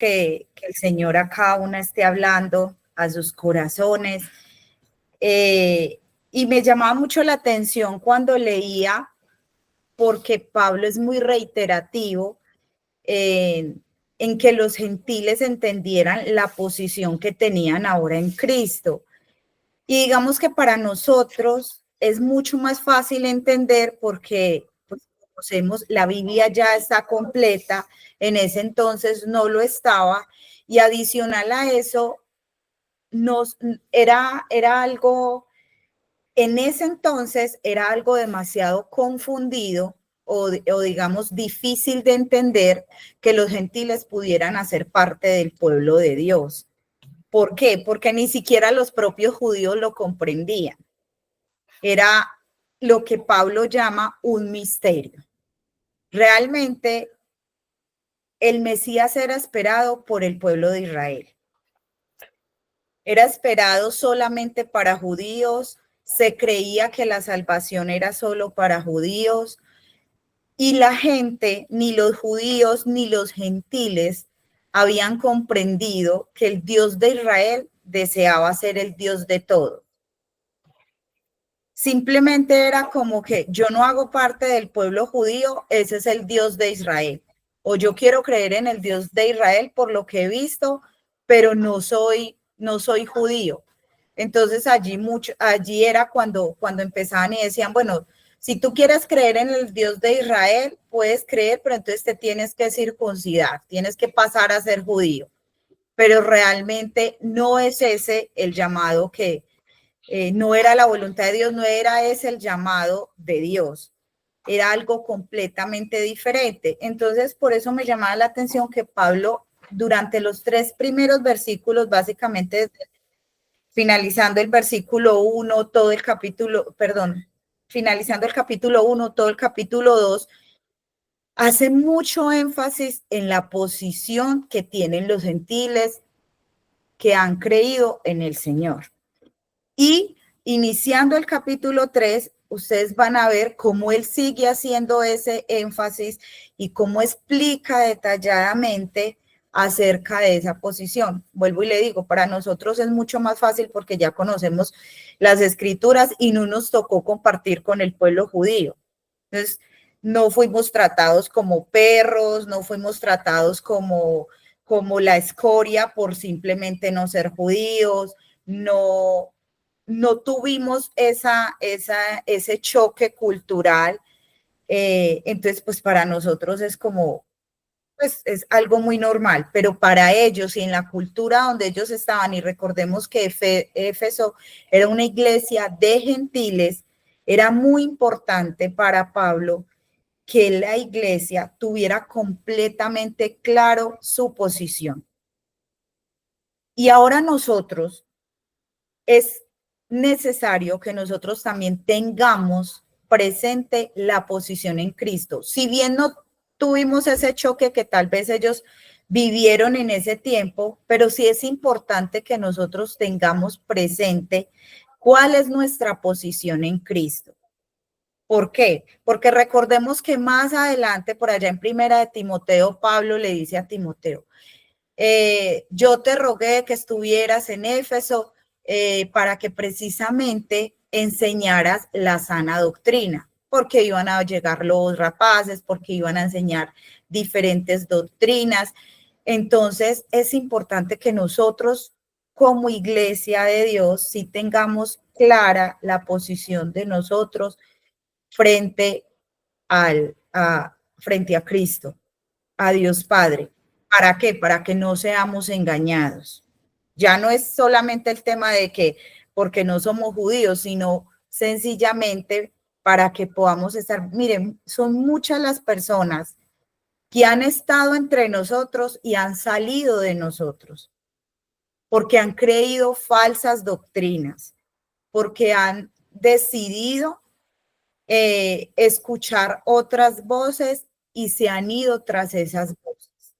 que el Señor a cada una esté hablando a sus corazones. Y me llamaba mucho la atención cuando leía, porque Pablo es muy reiterativo en que los gentiles entendieran la posición que tenían ahora en Cristo. Y digamos que para nosotros es mucho más fácil entender porque pues, conocemos, la Biblia ya está completa, en ese entonces no lo estaba, y adicional a eso, era algo, en ese entonces era algo demasiado confundido o digamos difícil de entender que los gentiles pudieran hacer parte del pueblo de Dios. ¿Por qué? Porque ni siquiera los propios judíos lo comprendían. Era lo que Pablo llama un misterio. Realmente el Mesías era esperado por el pueblo de Israel. Era esperado solamente para judíos, se creía que la salvación era solo para judíos, y la gente, ni los judíos ni los gentiles, habían comprendido que el Dios de Israel deseaba ser el Dios de todos. Simplemente era como que yo no hago parte del pueblo judío, ese es el Dios de Israel. O yo quiero creer en el Dios de Israel por lo que he visto, pero no soy judío. Entonces allí era cuando empezaban y decían, bueno, si tú quieres creer en el Dios de Israel, puedes creer, pero entonces te tienes que circuncidar, tienes que pasar a ser judío. Pero realmente no es ese el llamado que no era la voluntad de Dios, no era ese el llamado de Dios, era algo completamente diferente. Entonces, por eso me llamaba la atención que Pablo, durante los 3 primeros versículos, básicamente finalizando el versículo 1, todo el capítulo, finalizando el capítulo 1, todo el capítulo 2, hace mucho énfasis en la posición que tienen los gentiles que han creído en el Señor. Y iniciando el capítulo 3, ustedes van a ver cómo él sigue haciendo ese énfasis y cómo explica detalladamente acerca de esa posición. Vuelvo y le digo, para nosotros es mucho más fácil porque ya conocemos las escrituras y no nos tocó compartir con el pueblo judío. Entonces, no fuimos tratados como perros, no fuimos tratados como la escoria por simplemente no ser judíos, no tuvimos ese choque cultural. Entonces, pues para nosotros es como, pues es algo muy normal, pero para ellos y en la cultura donde ellos estaban, y recordemos que Éfeso era una iglesia de gentiles, era muy importante para Pablo que la iglesia tuviera completamente claro su posición. Y ahora nosotros es necesario que nosotros también tengamos presente la posición en Cristo. Si bien no tuvimos ese choque que tal vez ellos vivieron en ese tiempo, pero sí es importante que nosotros tengamos presente cuál es nuestra posición en Cristo. ¿Por qué? Porque recordemos que más adelante, por allá en Primera de Timoteo, Pablo le dice a Timoteo, yo te rogué que estuvieras en Éfeso para que precisamente enseñaras la sana doctrina, porque iban a llegar los rapaces, porque iban a enseñar diferentes doctrinas. Entonces es importante que nosotros como iglesia de Dios sí tengamos clara la posición de nosotros frente frente a Cristo, a Dios Padre. ¿Para qué? Para que no seamos engañados. Ya no es solamente el tema de que porque no somos judíos, sino sencillamente para que podamos estar, miren, son muchas las personas que han estado entre nosotros y han salido de nosotros, porque han creído falsas doctrinas, porque han decidido escuchar otras voces y se han ido tras esas voces.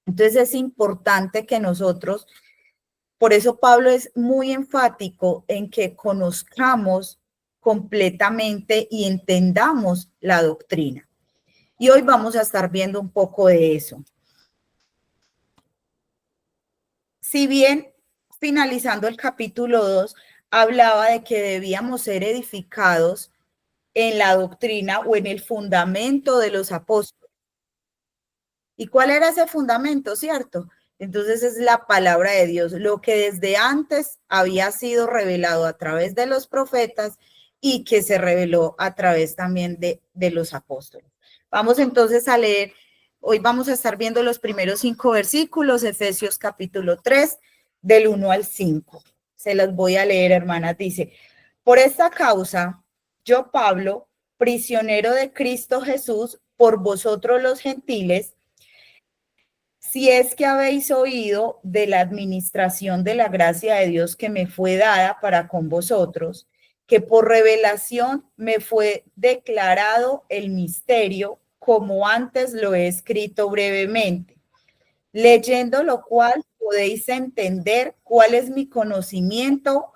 Entonces es importante que nosotros, por eso Pablo es muy enfático en que conozcamos completamente y entendamos la doctrina. Y hoy vamos a estar viendo un poco de eso. Si bien finalizando el capítulo 2, hablaba de que debíamos ser edificados en la doctrina o en el fundamento de los apóstoles. ¿Y cuál era ese fundamento, cierto? Entonces es la palabra de Dios, lo que desde antes había sido revelado a través de los profetas y que se reveló a través también de los apóstoles. Vamos entonces a leer, hoy vamos a estar viendo los primeros 5 versículos, Efesios capítulo 3, del 1 al 5. Se los voy a leer, hermanas. Dice, por esta causa, yo, Pablo, prisionero de Cristo Jesús, por vosotros los gentiles, si es que habéis oído de la administración de la gracia de Dios que me fue dada para con vosotros, que por revelación me fue declarado el misterio, como antes lo he escrito brevemente, leyendo lo cual podéis entender cuál es mi conocimiento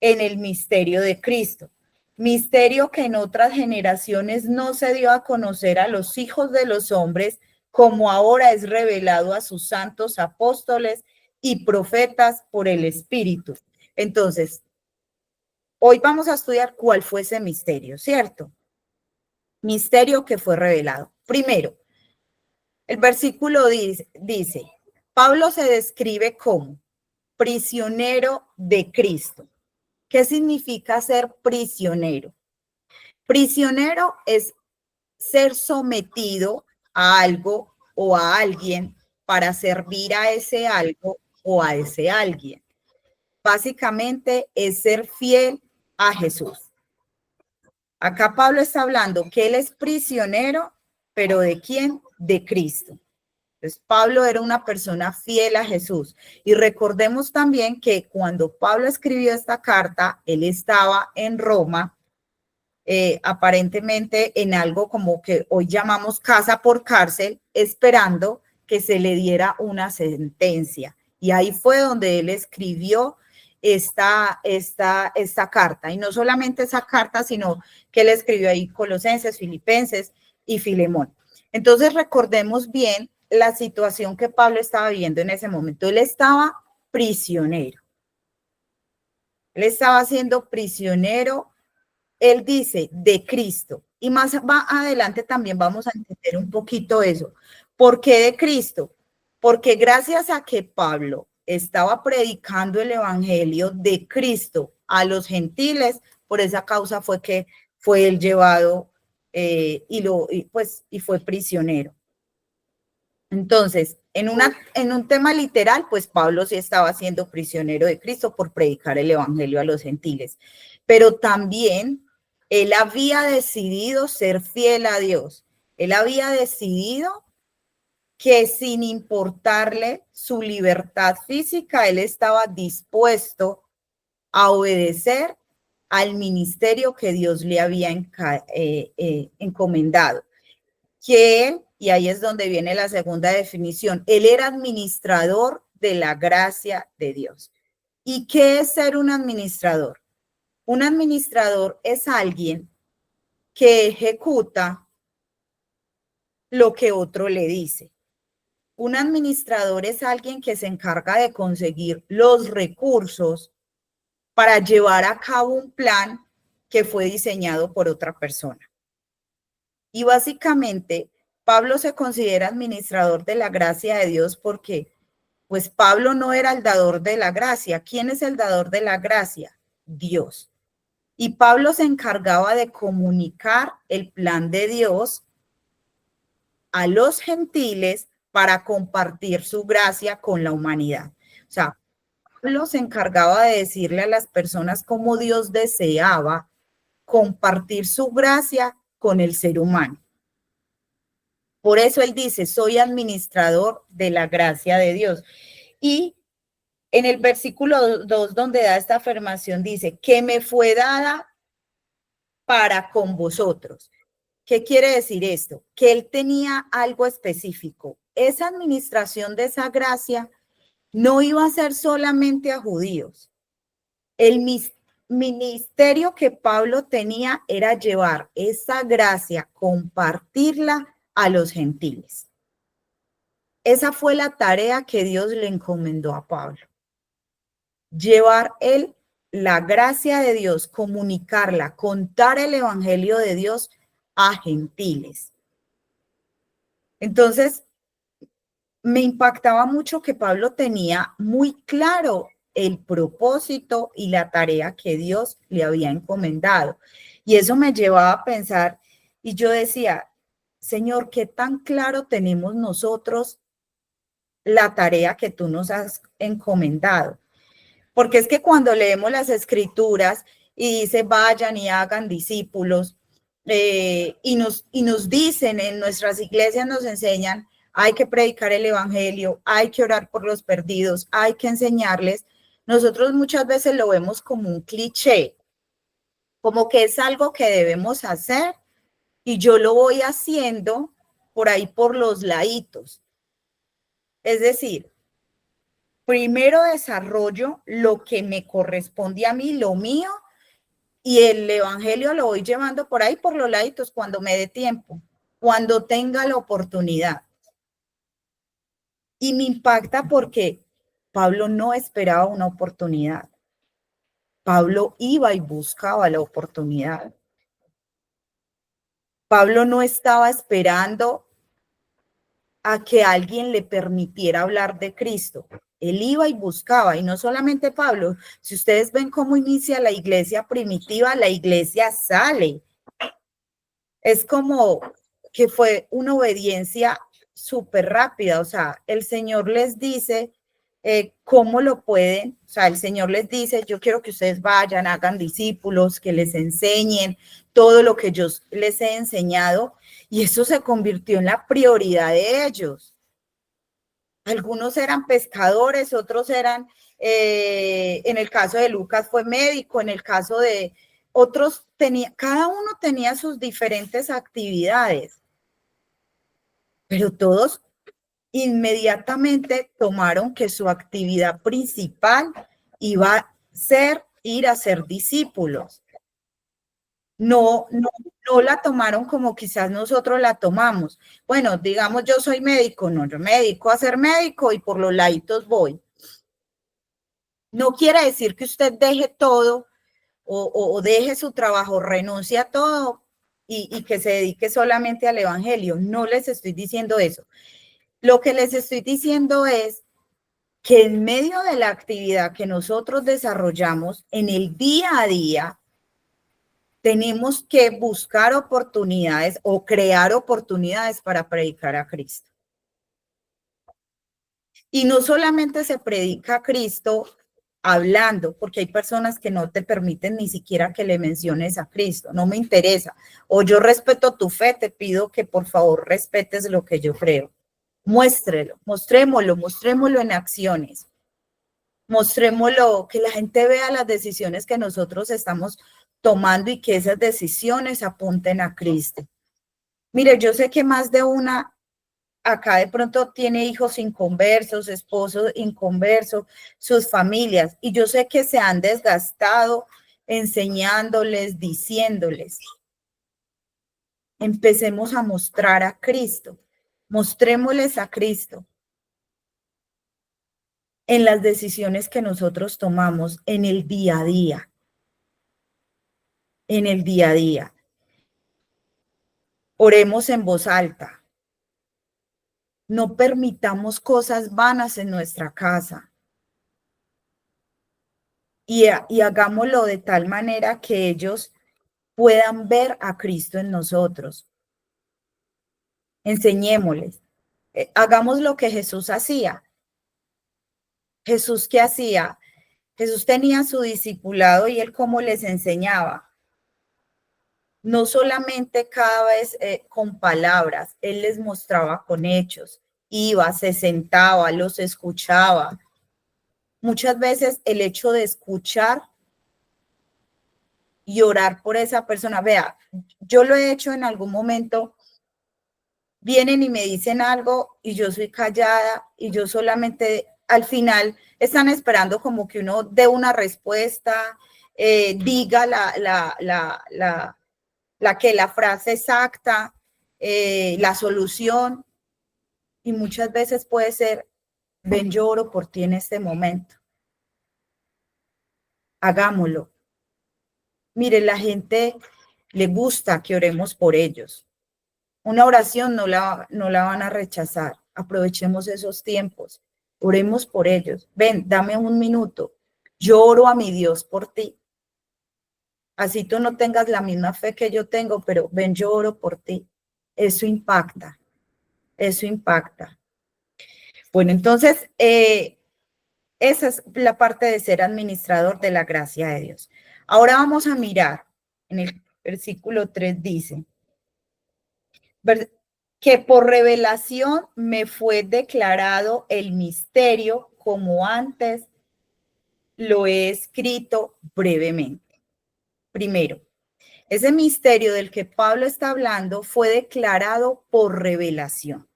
en el misterio de Cristo. Misterio que en otras generaciones no se dio a conocer a los hijos de los hombres, como ahora es revelado a sus santos apóstoles y profetas por el Espíritu. Entonces, hoy vamos a estudiar cuál fue ese misterio, ¿cierto? Misterio que fue revelado. Primero, el versículo dice, Pablo se describe como prisionero de Cristo. ¿Qué significa ser prisionero? Prisionero es ser sometido a algo o a alguien para servir a ese algo o a ese alguien. Básicamente es ser fiel a Jesús. Acá Pablo está hablando que él es prisionero, pero ¿de quién? De Cristo. Entonces, Pablo era una persona fiel a Jesús. Y recordemos también que cuando Pablo escribió esta carta, él estaba en Roma, aparentemente en algo como que hoy llamamos casa por cárcel, esperando que se le diera una sentencia. Y ahí fue donde él escribió esta carta. Y no solamente esa carta, sino que él escribió ahí Colosenses, Filipenses y Filemón. Entonces recordemos bien la situación que Pablo estaba viviendo en ese momento. Él estaba prisionero. Él estaba siendo prisionero, él dice, de Cristo. Y más adelante también vamos a entender un poquito eso. ¿Por qué de Cristo? Porque gracias a que Pablo estaba predicando el evangelio de Cristo a los gentiles, por esa causa fue que fue él llevado y fue prisionero. Entonces, en un tema literal, pues Pablo sí estaba siendo prisionero de Cristo por predicar el evangelio a los gentiles, pero también él había decidido ser fiel a Dios. Él había decidido que sin importarle su libertad física, él estaba dispuesto a obedecer al ministerio que Dios le había encomendado. Que él, y ahí es donde viene la segunda definición, él era administrador de la gracia de Dios. ¿Y qué es ser un administrador? Un administrador es alguien que ejecuta lo que otro le dice. Un administrador es alguien que se encarga de conseguir los recursos para llevar a cabo un plan que fue diseñado por otra persona. Y básicamente, Pablo se considera administrador de la gracia de Dios porque, pues Pablo no era el dador de la gracia. ¿Quién es el dador de la gracia? Dios. Y Pablo se encargaba de comunicar el plan de Dios a los gentiles para compartir su gracia con la humanidad. O sea, Pablo se encargaba de decirle a las personas cómo Dios deseaba compartir su gracia con el ser humano. Por eso él dice, soy administrador de la gracia de Dios. Y en el versículo 2, donde da esta afirmación, dice, que me fue dada para con vosotros. ¿Qué quiere decir esto? Que él tenía algo específico. Esa administración de esa gracia no iba a ser solamente a judíos. El ministerio que Pablo tenía era llevar esa gracia, compartirla a los gentiles. Esa fue la tarea que Dios le encomendó a Pablo. llevar la gracia de Dios, comunicarla, contar el evangelio de Dios a gentiles. Entonces, me impactaba mucho que Pablo tenía muy claro el propósito y la tarea que Dios le había encomendado. Y eso me llevaba a pensar, y yo decía, Señor, ¿qué tan claro tenemos nosotros la tarea que tú nos has encomendado? Porque es que cuando leemos las escrituras y dice, vayan y hagan discípulos, y nos dicen en nuestras iglesias, nos enseñan, hay que predicar el evangelio, hay que orar por los perdidos, hay que enseñarles. Nosotros muchas veces lo vemos como un cliché, como que es algo que debemos hacer y yo lo voy haciendo por ahí por los laditos. Es decir, primero desarrollo lo que me corresponde a mí, lo mío, y el evangelio lo voy llevando por ahí por los laditos cuando me dé tiempo, cuando tenga la oportunidad. Y me impacta porque Pablo no esperaba una oportunidad. Pablo iba y buscaba la oportunidad. Pablo no estaba esperando a que alguien le permitiera hablar de Cristo. Él iba y buscaba, y no solamente Pablo. Si ustedes ven cómo inicia la iglesia primitiva, la iglesia sale. Es como que fue una obediencia súper rápida. O sea, el Señor les dice cómo lo pueden. O sea, el Señor les dice, yo quiero que ustedes vayan, hagan discípulos, que les enseñen todo lo que yo les he enseñado. Y eso se convirtió en la prioridad de ellos. Algunos eran pescadores, otros eran, en el caso de Lucas fue médico, en el caso de otros cada uno tenía sus diferentes actividades, pero todos inmediatamente tomaron que su actividad principal iba a ser ir a ser discípulos. No la tomaron como quizás nosotros la tomamos. Bueno, digamos, yo soy médico, no, yo me dedico a ser médico y por los laditos voy. No quiere decir que usted deje todo o deje su trabajo, renuncie a todo y que se dedique solamente al evangelio. No les estoy diciendo eso. Lo que les estoy diciendo es que en medio de la actividad que nosotros desarrollamos en el día a día, tenemos que buscar oportunidades o crear oportunidades para predicar a Cristo. Y no solamente se predica a Cristo hablando, porque hay personas que no te permiten ni siquiera que le menciones a Cristo, no me interesa. O yo respeto tu fe, te pido que por favor respetes lo que yo creo. Muéstrelo, mostrémoslo en acciones. Mostrémoslo, que la gente vea las decisiones que nosotros estamos tomando y que esas decisiones apunten a Cristo. Mire, yo sé que más de una acá de pronto tiene hijos inconversos, esposos inconversos, sus familias, y yo sé que se han desgastado enseñándoles, diciéndoles. Empecemos a mostrar a Cristo, mostrémosles a Cristo en las decisiones que nosotros tomamos en el día a día, en el día a día. Oremos en voz alta. No permitamos cosas vanas en nuestra casa. Y hagámoslo de tal manera que ellos puedan ver a Cristo en nosotros. Enseñémosles. Hagamos lo que Jesús hacía. Jesús, ¿qué hacía? Jesús tenía su discipulado y él cómo les enseñaba. No solamente cada vez con palabras, él les mostraba con hechos. Iba, se sentaba, los escuchaba. Muchas veces el hecho de escuchar y orar por esa persona. Vea, yo lo he hecho en algún momento. Vienen y me dicen algo y yo soy callada y yo solamente, al final, están esperando como que uno dé una respuesta, diga la frase exacta, la solución. Y muchas veces puede ser, ven, yo oro por ti en este momento. hagámoslo. Mire, la gente le gusta que oremos por ellos. Una oración no la van a rechazar. Aprovechemos esos tiempos. Oremos por ellos. Ven, dame un minuto. Yo oro a mi Dios por ti. Así tú no tengas la misma fe que yo tengo, pero ven, yo oro por ti. Eso impacta. Eso impacta. Bueno, entonces, esa es la parte de ser administrador de la gracia de Dios. Ahora vamos a mirar, en el versículo 3 dice, que por revelación me fue declarado el misterio como antes lo he escrito brevemente. Primero, ese misterio del que Pablo está hablando fue declarado por revelación.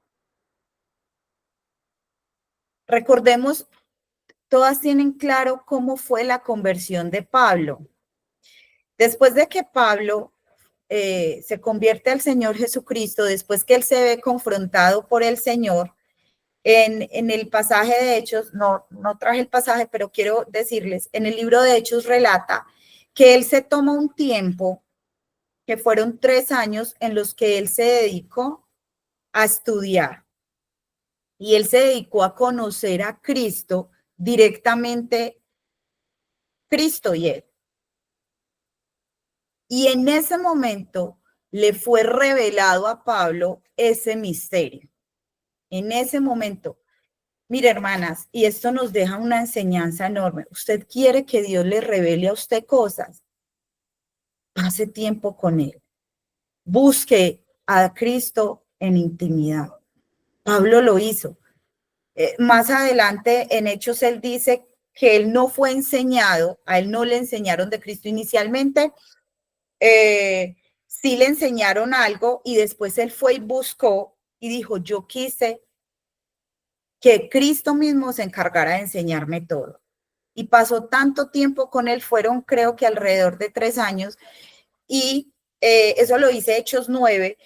Recordemos, todas tienen claro cómo fue la conversión de Pablo. Después de que Pablo se convierte al Señor Jesucristo, después que él se ve confrontado por el Señor, en el pasaje de Hechos, no traje el pasaje, pero quiero decirles, en el libro de Hechos relata que él se toma un tiempo, que fueron 3 años en los que él se dedicó a estudiar. Y él se dedicó a conocer a Cristo directamente, Cristo y él. Y en ese momento le fue revelado a Pablo ese misterio. En ese momento, mire, hermanas, y esto nos deja una enseñanza enorme. Usted quiere que Dios le revele a usted cosas. Pase tiempo con él. Busque a Cristo en intimidad. Pablo lo hizo. Más adelante en Hechos él dice que él no fue enseñado, a él no le enseñaron de Cristo inicialmente. Sí le enseñaron algo y después él fue y buscó y dijo, yo quise que Cristo mismo se encargara de enseñarme todo. Y pasó tanto tiempo con él, fueron creo que alrededor de 3 años, y eso lo dice Hechos 9,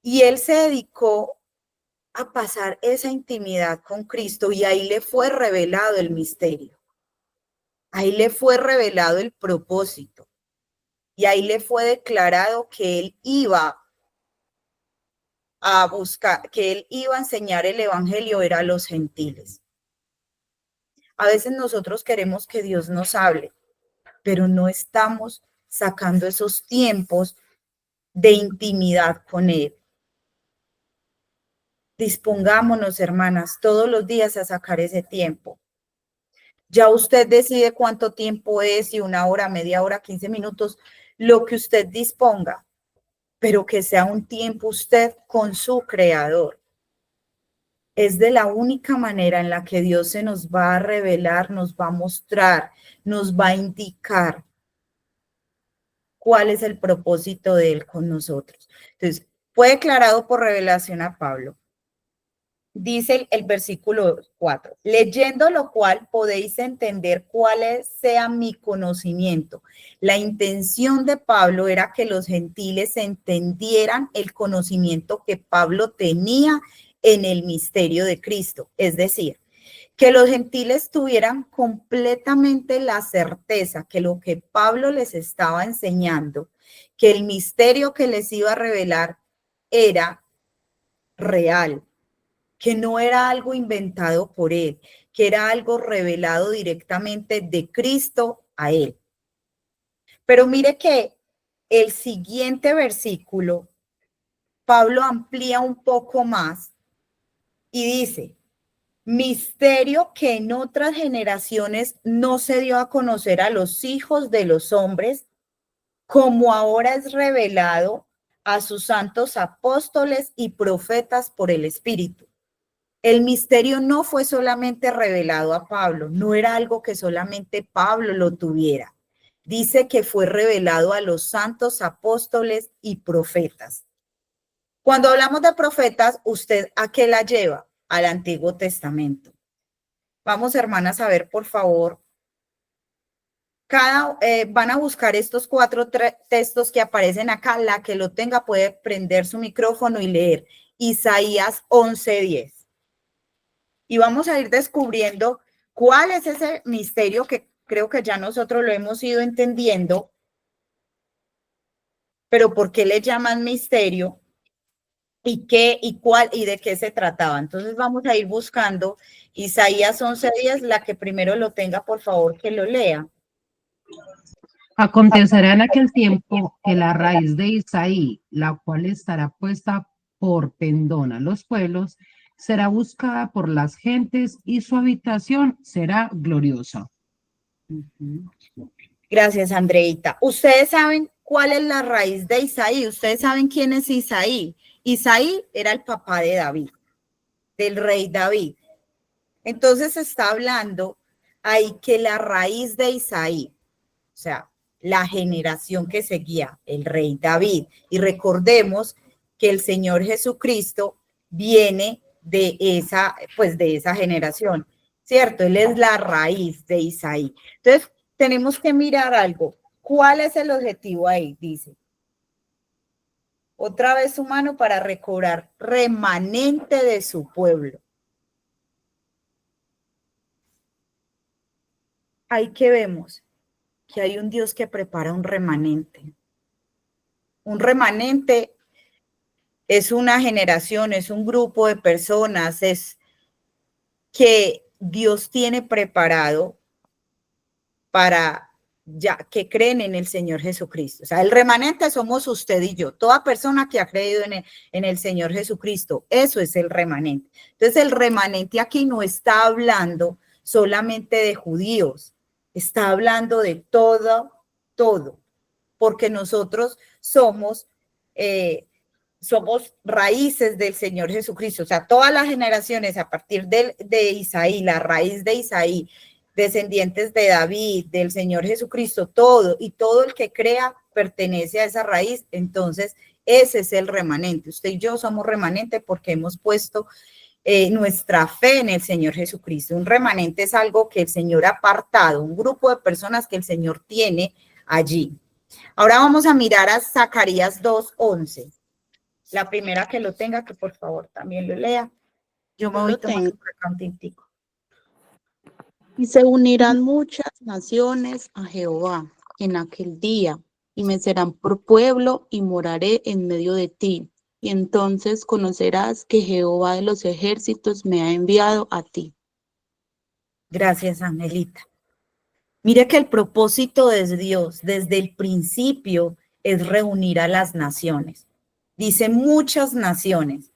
y él se dedicó a pasar esa intimidad con Cristo y ahí le fue revelado el misterio. Ahí le fue revelado el propósito. Y ahí le fue declarado que él iba a buscar, que él iba a enseñar el evangelio era a los gentiles. A veces nosotros queremos que Dios nos hable, pero no estamos sacando esos tiempos de intimidad con él. Dispongámonos, hermanas, todos los días a sacar ese tiempo. Ya usted decide cuánto tiempo es, si 1 hora, media hora, 15 minutos, lo que usted disponga, pero que sea un tiempo usted con su creador. Es de la única manera en la que Dios se nos va a revelar, nos va a mostrar, nos va a indicar cuál es el propósito de él con nosotros. Entonces, fue declarado por revelación a Pablo. Dice el versículo 4, leyendo lo cual podéis entender cuál sea mi conocimiento. La intención de Pablo era que los gentiles entendieran el conocimiento que Pablo tenía en el misterio de Cristo. Es decir, que los gentiles tuvieran completamente la certeza que lo que Pablo les estaba enseñando, que el misterio que les iba a revelar era real, que no era algo inventado por él, que era algo revelado directamente de Cristo a él. Pero mire que el siguiente versículo, Pablo amplía un poco más y dice, misterio que en otras generaciones no se dio a conocer a los hijos de los hombres, como ahora es revelado a sus santos apóstoles y profetas por el Espíritu. El misterio no fue solamente revelado a Pablo, no era algo que solamente Pablo lo tuviera. Dice que fue revelado a los santos apóstoles y profetas. Cuando hablamos de profetas, ¿usted a qué la lleva? Al Antiguo Testamento. Vamos, hermanas, a ver, por favor. Van a buscar estos 4 textos que aparecen acá. La que lo tenga puede prender su micrófono y leer. Isaías 11:10. Y vamos a ir descubriendo cuál es ese misterio que creo que ya nosotros lo hemos ido entendiendo, pero ¿por qué le llaman misterio? ¿Y qué, y cuál, y de qué se trataba? Entonces vamos a ir buscando Isaías 11:10, la que primero lo tenga, por favor, que lo lea. Acontecerá en aquel tiempo que la raíz de Isaí, la cual estará puesta por pendón a los pueblos, será buscada por las gentes y su habitación será gloriosa. Gracias, Andreita. ¿Ustedes saben cuál es la raíz de Isaí? ¿Ustedes saben quién es Isaí? Isaí era el papá de David, del rey David. Entonces está hablando ahí que la raíz de Isaí, o sea, la generación que seguía el rey David. Y recordemos que el Señor Jesucristo viene de esa generación, ¿cierto? Él es la raíz de Isaí. Entonces, tenemos que mirar algo. ¿Cuál es el objetivo ahí? Dice, otra vez humano para recobrar remanente de su pueblo. Ahí que vemos que hay un Dios que prepara un remanente. Un remanente es una generación, es un grupo de personas, es que Dios tiene preparado para ya que creen en el Señor Jesucristo. O sea, el remanente somos usted y yo, toda persona que ha creído en el Señor Jesucristo, eso es el remanente. Entonces, el remanente aquí no está hablando solamente de judíos, está hablando de todo, porque nosotros somos raíces del Señor Jesucristo, o sea, todas las generaciones a partir de Isaí, la raíz de Isaí, descendientes de David, del Señor Jesucristo, todo, y todo el que crea pertenece a esa raíz, entonces ese es el remanente. Usted y yo somos remanente porque hemos puesto nuestra fe en el Señor Jesucristo. Un remanente es algo que el Señor ha apartado, un grupo de personas que el Señor tiene allí. Ahora vamos a mirar a Zacarías 2:11. La primera que lo tenga, que por favor también lo lea. Yo me voy tomando un tintico. Y se unirán muchas naciones a Jehová en aquel día, y me serán por pueblo, y moraré en medio de ti. Y entonces conocerás que Jehová de los ejércitos me ha enviado a ti. Gracias, Angelita. Mire que el propósito de Dios desde el principio es reunir a las naciones. Dice muchas naciones.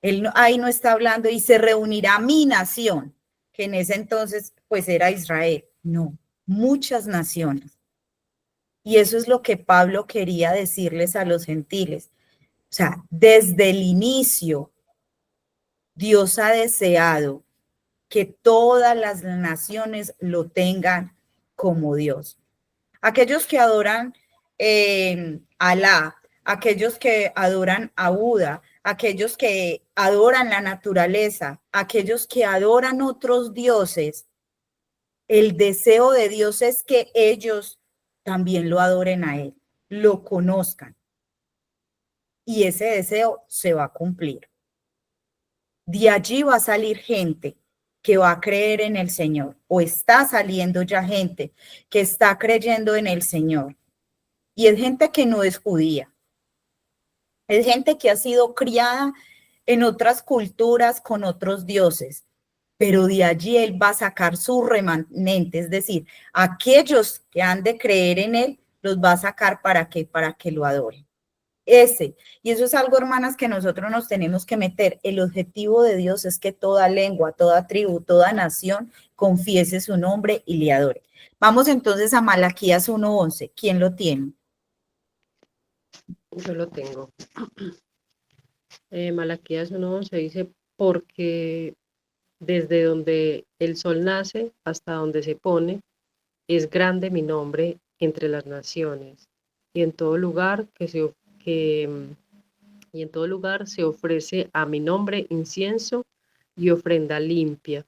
Él ahí no está hablando y se reunirá mi nación, que en ese entonces pues era Israel. No, muchas naciones. Y eso es lo que Pablo quería decirles a los gentiles. O sea, desde el inicio, Dios ha deseado que todas las naciones lo tengan como Dios. Aquellos que adoran Alá, aquellos que adoran a Buda, aquellos que adoran la naturaleza, aquellos que adoran otros dioses, el deseo de Dios es que ellos también lo adoren a Él, lo conozcan. Y ese deseo se va a cumplir. De allí va a salir gente que va a creer en el Señor, o está saliendo ya gente que está creyendo en el Señor. Y es gente que no es judía. Es gente que ha sido criada en otras culturas con otros dioses, pero de allí Él va a sacar su remanente, es decir, aquellos que han de creer en Él, los va a sacar ¿para qué? Para que lo adoren. Y eso es algo, hermanas, que nosotros nos tenemos que meter. El objetivo de Dios es que toda lengua, toda tribu, toda nación confiese su nombre y le adore. Vamos entonces a Malaquías 1:11. ¿Quién lo tiene? Yo lo tengo. Malaquías 1:11 dice, porque desde donde el sol nace hasta donde se pone, es grande mi nombre entre las naciones, y en todo lugar y en todo lugar se ofrece a mi nombre incienso y ofrenda limpia,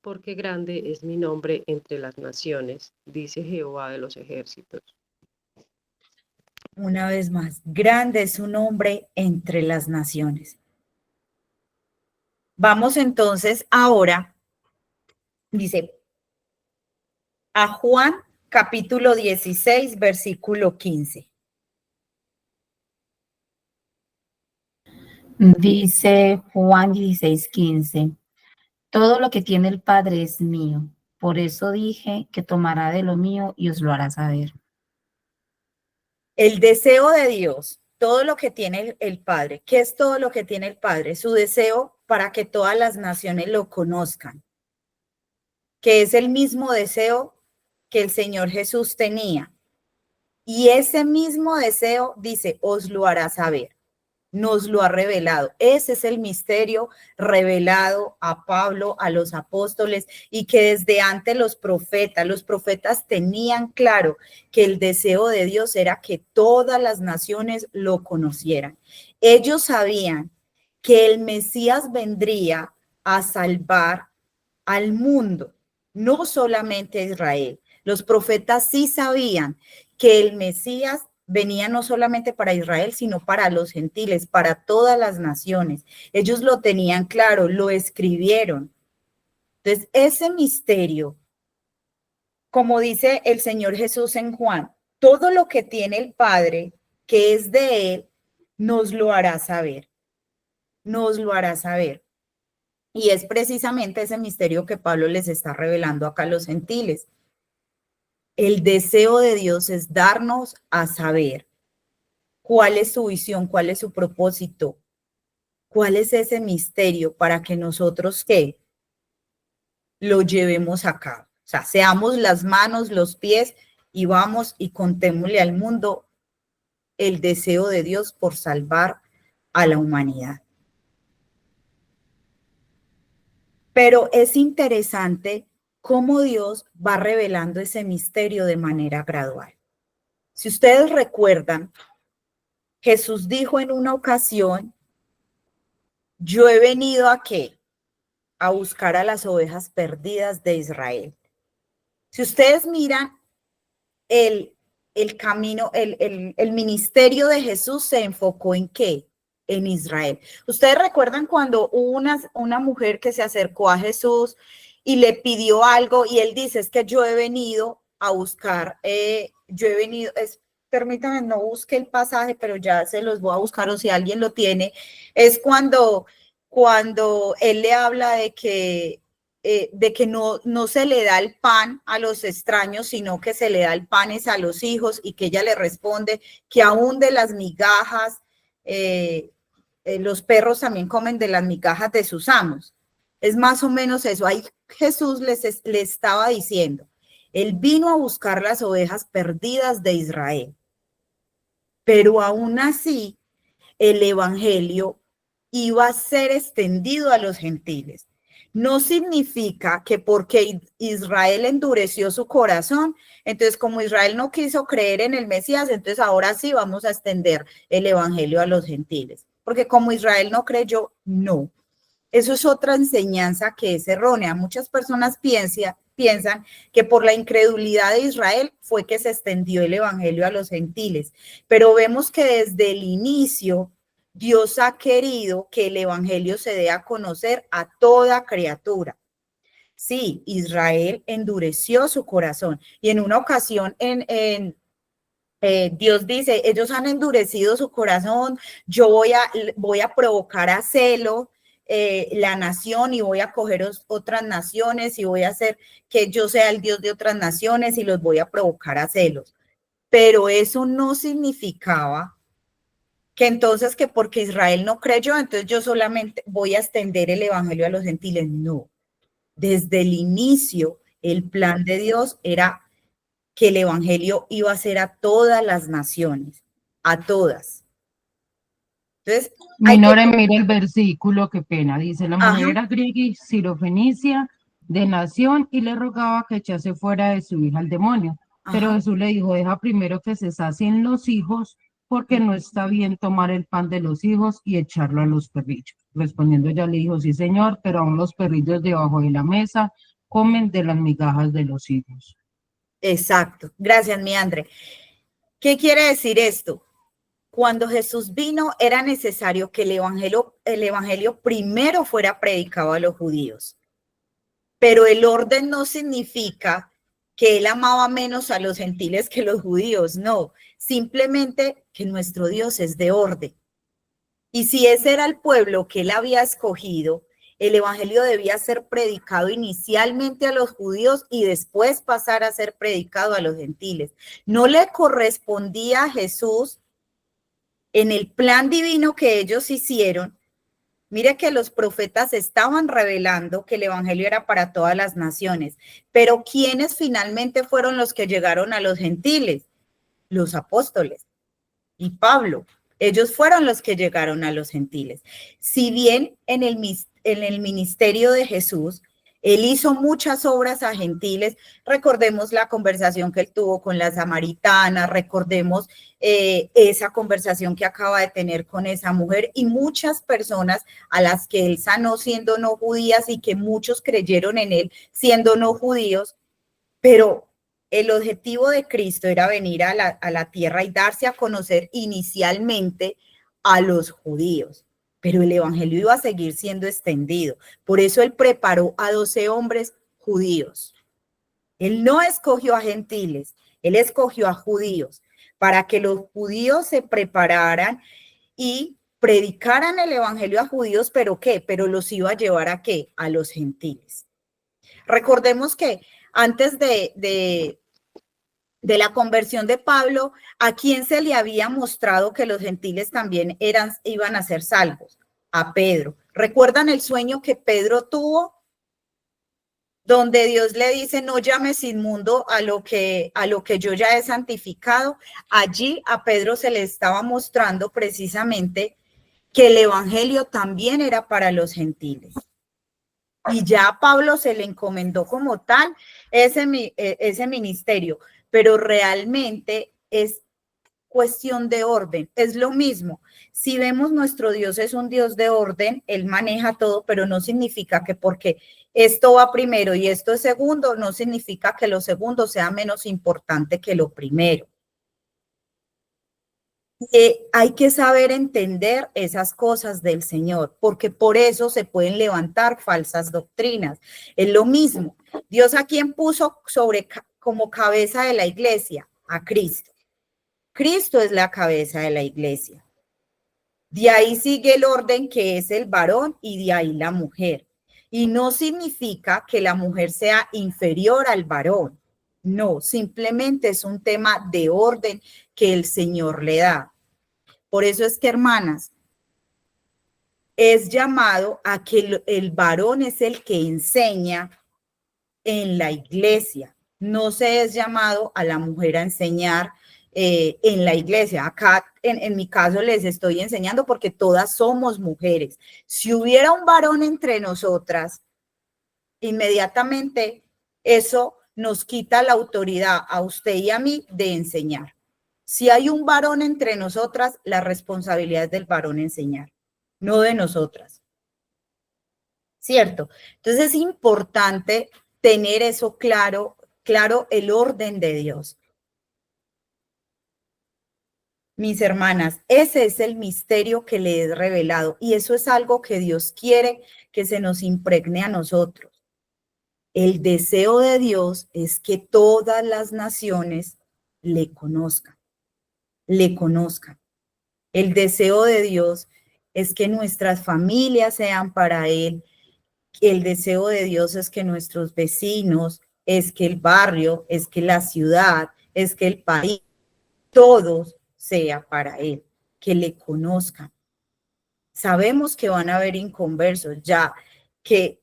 porque grande es mi nombre entre las naciones, dice Jehová de los ejércitos. Una vez más, grande es su nombre entre las naciones. Vamos entonces ahora, dice, a Juan capítulo 16, versículo 15. Dice Juan 16:15, todo lo que tiene el Padre es mío. Por eso dije que tomará de lo mío y os lo hará saber. El deseo de Dios, todo lo que tiene el Padre. ¿Qué es todo lo que tiene el Padre? Su deseo para que todas las naciones lo conozcan, que es el mismo deseo que el Señor Jesús tenía. Y ese mismo deseo, dice, os lo hará saber. Nos lo ha revelado. Ese es el misterio revelado a Pablo, a los apóstoles, y que desde antes los profetas tenían claro que el deseo de Dios era que todas las naciones lo conocieran. Ellos sabían que el Mesías vendría a salvar al mundo, no solamente a Israel. Los profetas sí sabían que el Mesías venía no solamente para Israel, sino para los gentiles, para todas las naciones. Ellos lo tenían claro, lo escribieron. Entonces, ese misterio, como dice el Señor Jesús en Juan, todo lo que tiene el Padre, que es de Él, nos lo hará saber. Nos lo hará saber. Y es precisamente ese misterio que Pablo les está revelando acá a los gentiles. El deseo de Dios es darnos a saber cuál es su visión, cuál es su propósito, cuál es ese misterio para que nosotros ¿qué? Lo llevemos a cabo. O sea, seamos las manos, los pies y vamos y contémosle al mundo el deseo de Dios por salvar a la humanidad. Pero es interesante cómo Dios va revelando ese misterio de manera gradual. Si ustedes recuerdan, Jesús dijo en una ocasión, yo he venido ¿a qué? A buscar a las ovejas perdidas de Israel. Si ustedes miran el camino, el ministerio de Jesús se enfocó en ¿qué? En Israel. Ustedes recuerdan cuando hubo una mujer que se acercó a Jesús y le pidió algo y él dice, es que yo he venido a buscar, permítanme, no busque el pasaje, pero ya se los voy a buscar o si alguien lo tiene, es cuando él le habla de que no se le da el pan a los extraños, sino que se le da el pan es a los hijos y que ella le responde que aún de las migajas, los perros también comen de las migajas de sus amos. Es más o menos eso. Ahí Jesús le estaba diciendo, él vino a buscar las ovejas perdidas de Israel, pero aún así el evangelio iba a ser extendido a los gentiles. No significa que porque Israel endureció su corazón, entonces como Israel no quiso creer en el Mesías, entonces ahora sí vamos a extender el evangelio a los gentiles. Porque como Israel no creyó, no. Eso es otra enseñanza que es errónea. Muchas personas piensan que por la incredulidad de Israel fue que se extendió el evangelio a los gentiles. Pero vemos que desde el inicio Dios ha querido que el evangelio se dé a conocer a toda criatura. Sí, Israel endureció su corazón y en una ocasión Dios dice, ellos han endurecido su corazón, yo voy a provocar a celo la nación y voy a coger otras naciones y voy a hacer que yo sea el Dios de otras naciones y los voy a provocar a celos. Pero eso no significaba que entonces que porque Israel no creyó, entonces yo solamente voy a extender el evangelio a los gentiles. No, desde el inicio el plan de Dios era que el evangelio iba a ser a todas las naciones, a todas. Entonces, Minore, mire el versículo, qué pena, dice, la mujer Ajá. era griega y sirofenicia de nación y le rogaba que echase fuera de su hija al demonio. Pero Ajá. Jesús le dijo, deja primero que se sacien los hijos, porque no está bien tomar el pan de los hijos y echarlo a los perrillos. Respondiendo ella le dijo, sí señor, pero aún los perrillos debajo de la mesa comen de las migajas de los hijos. Exacto. Gracias, mi Andre. ¿Qué quiere decir esto? Cuando Jesús vino, era necesario que el evangelio primero fuera predicado a los judíos. Pero el orden no significa que él amaba menos a los gentiles que los judíos, no, simplemente que nuestro Dios es de orden. Y si ese era el pueblo que él había escogido, el evangelio debía ser predicado inicialmente a los judíos y después pasar a ser predicado a los gentiles. No le correspondía a Jesús en el plan divino que ellos hicieron. Mire que los profetas estaban revelando que el evangelio era para todas las naciones, pero ¿quiénes finalmente fueron los que llegaron a los gentiles? Los apóstoles y Pablo. Ellos fueron los que llegaron a los gentiles. Si bien en el ministerio de Jesús, él hizo muchas obras a gentiles, recordemos la conversación que él tuvo con la samaritana, recordemos esa conversación que acaba de tener con esa mujer y muchas personas a las que él sanó siendo no judías y que muchos creyeron en él siendo no judíos, pero el objetivo de Cristo era venir a la tierra y darse a conocer inicialmente a los judíos, pero el evangelio iba a seguir siendo extendido. Por eso él preparó a 12 hombres judíos. Él no escogió a gentiles, él escogió a judíos para que los judíos se prepararan y predicaran el evangelio a judíos, ¿pero qué? Pero los iba a llevar ¿a qué? A los gentiles. Recordemos que antes de la conversión de Pablo, ¿a quién se le había mostrado que los gentiles también iban a ser salvos? A Pedro. ¿Recuerdan el sueño que Pedro tuvo? Donde Dios le dice, no llames inmundo a lo que yo ya he santificado. Allí a Pedro se le estaba mostrando precisamente que el evangelio también era para los gentiles. Y ya a Pablo se le encomendó como tal ese ministerio, pero realmente es cuestión de orden, es lo mismo. Si vemos nuestro Dios es un Dios de orden, Él maneja todo, pero no significa que porque esto va primero y esto es segundo, no significa que lo segundo sea menos importante que lo primero. Hay que saber entender esas cosas del Señor, porque por eso se pueden levantar falsas doctrinas. Es lo mismo. Dios a quien puso como cabeza de la iglesia, a Cristo. Cristo es la cabeza de la iglesia. De ahí sigue el orden que es el varón y de ahí la mujer. Y no significa que la mujer sea inferior al varón. No, simplemente es un tema de orden que el Señor le da. Por eso es que, hermanas, es llamado a que el varón es el que enseña en la iglesia. No se es llamado a la mujer a enseñar en la iglesia. Acá, en mi caso, les estoy enseñando porque todas somos mujeres. Si hubiera un varón entre nosotras, inmediatamente eso nos quita la autoridad a usted y a mí de enseñar. Si hay un varón entre nosotras, la responsabilidad es del varón enseñar, no de nosotras. ¿Cierto? Entonces es importante tener eso claro el orden de Dios. Mis hermanas, ese es el misterio que le he revelado y eso es algo que Dios quiere que se nos impregne a nosotros. El deseo de Dios es que todas las naciones le conozcan. El deseo de Dios es que nuestras familias sean para Él. El deseo de Dios es que nuestros vecinos, es que el barrio, es que la ciudad, es que el país, todos sea para Él, que le conozcan. Sabemos que van a haber inconversos ya, que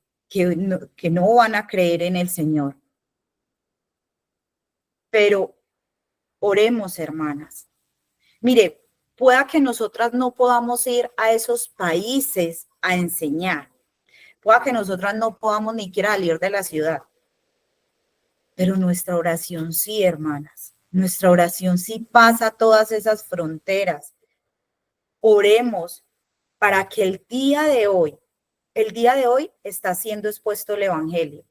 no van a creer en el Señor. Pero oremos, hermanas. Mire, pueda que nosotras no podamos ir a esos países a enseñar. Pueda que nosotras no podamos ni siquiera salir de la ciudad. Pero nuestra oración sí, hermanas. Nuestra oración sí pasa todas esas fronteras. Oremos para que el día de hoy está siendo expuesto el evangelio.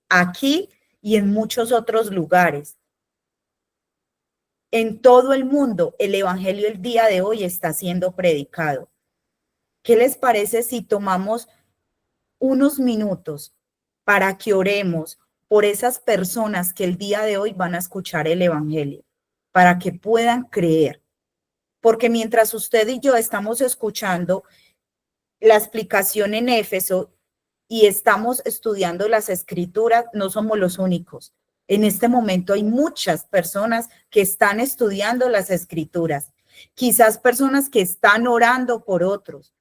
Aquí y en muchos otros lugares. En todo el mundo, el evangelio el día de hoy está siendo predicado. ¿Qué les parece si tomamos unos minutos para que oremos por esas personas que el día de hoy van a escuchar el evangelio, para que puedan creer. Porque mientras usted y yo estamos escuchando la explicación en Éfeso y estamos estudiando las escrituras, no somos los únicos. En este momento hay muchas personas que están estudiando las escrituras, quizás personas que están orando por otros,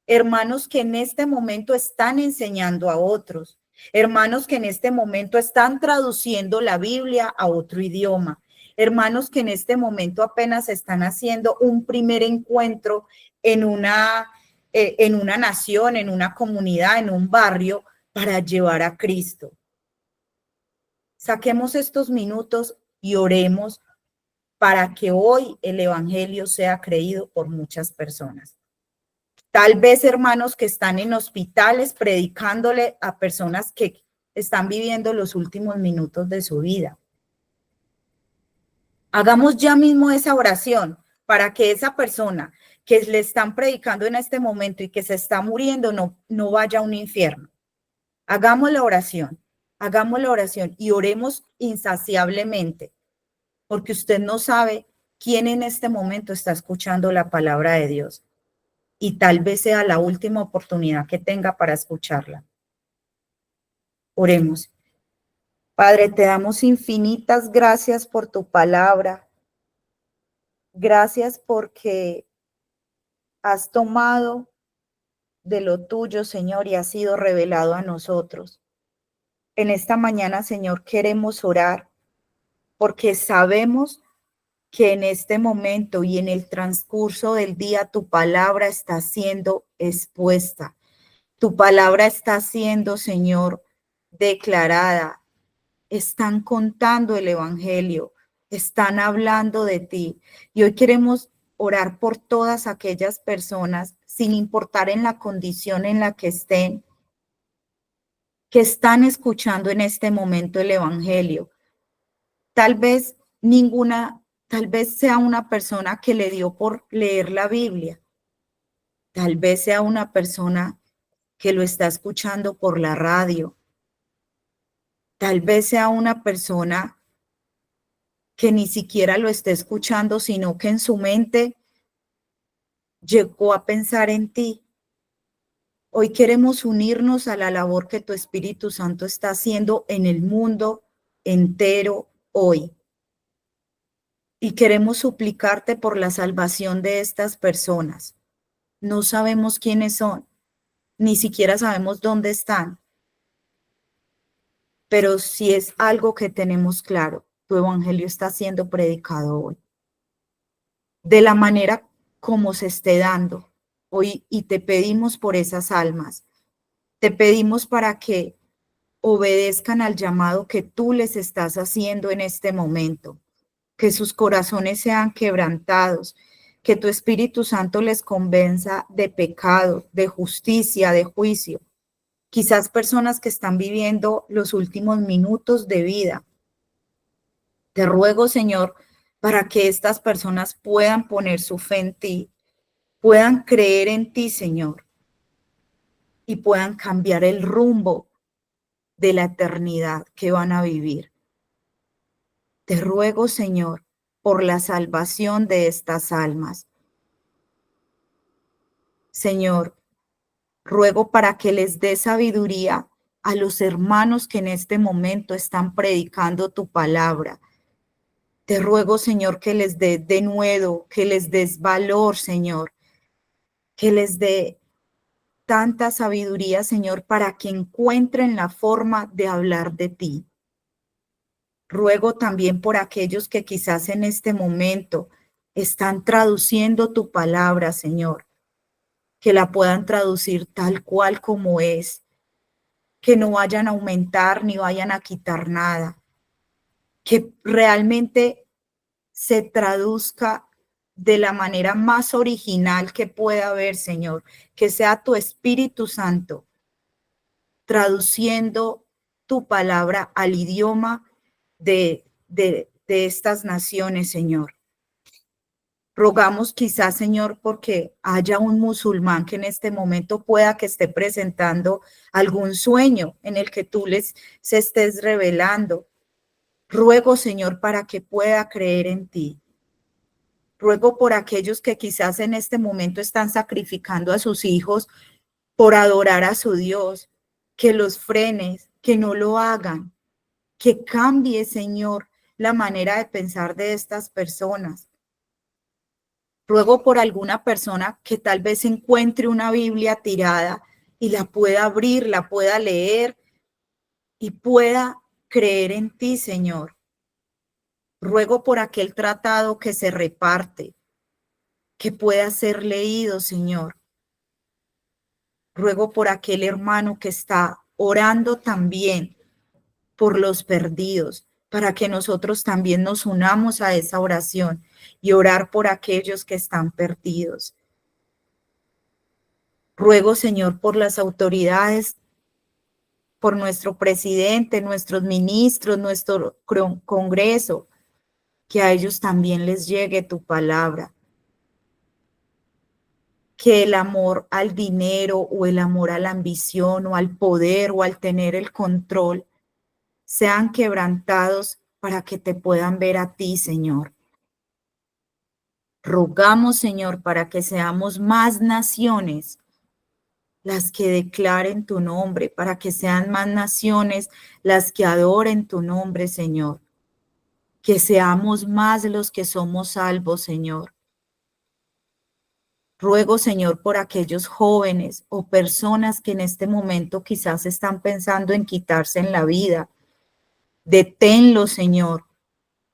hermanos que en este momento están enseñando a otros, hermanos que en este momento están traduciendo la Biblia a otro idioma, hermanos que en este momento apenas están haciendo un primer encuentro en una nación, en una comunidad, en un barrio, para llevar a Cristo. Saquemos estos minutos y oremos para que hoy el evangelio sea creído por muchas personas. Tal vez hermanos que están en hospitales predicándole a personas que están viviendo los últimos minutos de su vida. Hagamos ya mismo esa oración para que esa persona que le están predicando en este momento y que se está muriendo no vaya a un infierno. Hagamos la oración y oremos insaciablemente, porque usted no sabe quién en este momento está escuchando la palabra de Dios y tal vez sea la última oportunidad que tenga para escucharla. Oremos. Padre, te damos infinitas gracias por tu palabra. Gracias porque has tomado de lo tuyo, Señor, y has sido revelado a nosotros. En esta mañana, Señor, queremos orar porque sabemos que en este momento y en el transcurso del día tu palabra está siendo expuesta. Tu palabra está siendo, Señor, declarada. Están contando el evangelio, están hablando de ti. Y hoy queremos orar por todas aquellas personas, sin importar en la condición en la que estén, que están escuchando en este momento el evangelio. Tal vez sea una persona que le dio por leer la Biblia. Tal vez sea una persona que lo está escuchando por la radio. Tal vez sea una persona que ni siquiera lo esté escuchando, sino que en su mente llegó a pensar en ti. Hoy queremos unirnos a la labor que tu Espíritu Santo está haciendo en el mundo entero hoy. Y queremos suplicarte por la salvación de estas personas. No sabemos quiénes son, ni siquiera sabemos dónde están. Pero si es algo que tenemos claro, tu evangelio está siendo predicado hoy. De la manera como se esté dando hoy, y te pedimos por esas almas. Te pedimos para que obedezcan al llamado que tú les estás haciendo en este momento. Que sus corazones sean quebrantados, que tu Espíritu Santo les convenza de pecado, de justicia, de juicio. Quizás personas que están viviendo los últimos minutos de vida. Te ruego, Señor, para que estas personas puedan poner su fe en ti, puedan creer en ti, Señor, y puedan cambiar el rumbo de la eternidad que van a vivir. Te ruego, Señor, por la salvación de estas almas. Señor, ruego para que les dé sabiduría a los hermanos que en este momento están predicando tu palabra. Te ruego, Señor, que les dé denuedo, que les des valor, Señor, que les dé tanta sabiduría, Señor, para que encuentren la forma de hablar de ti. Ruego también por aquellos que quizás en este momento están traduciendo tu palabra, Señor, que la puedan traducir tal cual como es, que no vayan a aumentar ni vayan a quitar nada, que realmente se traduzca de la manera más original que pueda haber, Señor, que sea tu Espíritu Santo traduciendo tu palabra al idioma de estas naciones, Señor. Rogamos quizás, Señor, porque haya un musulmán que en este momento pueda que esté presentando algún sueño en el que tú se estés revelando. Ruego, Señor, para que pueda creer en ti. Ruego por aquellos que quizás en este momento están sacrificando a sus hijos por adorar a su Dios, que los frenes, que no lo hagan, que cambie, Señor, la manera de pensar de estas personas. Ruego por alguna persona que tal vez encuentre una Biblia tirada y la pueda abrir, la pueda leer y pueda creer en ti, Señor. Ruego por aquel tratado que se reparte, que pueda ser leído, Señor. Ruego por aquel hermano que está orando también por los perdidos, para que nosotros también nos unamos a esa oración y orar por aquellos que están perdidos. Ruego, Señor, por las autoridades, por nuestro presidente, nuestros ministros, nuestro Congreso, que a ellos también les llegue tu palabra. Que el amor al dinero o el amor a la ambición o al poder o al tener el control sean quebrantados para que te puedan ver a ti, Señor. Rogamos, Señor, para que seamos más naciones las que declaren tu nombre, para que sean más naciones las que adoren tu nombre, Señor. Que seamos más los que somos salvos, Señor. Ruego, Señor, por aquellos jóvenes o personas que en este momento quizás están pensando en quitarse en la vida. Deténlo, Señor.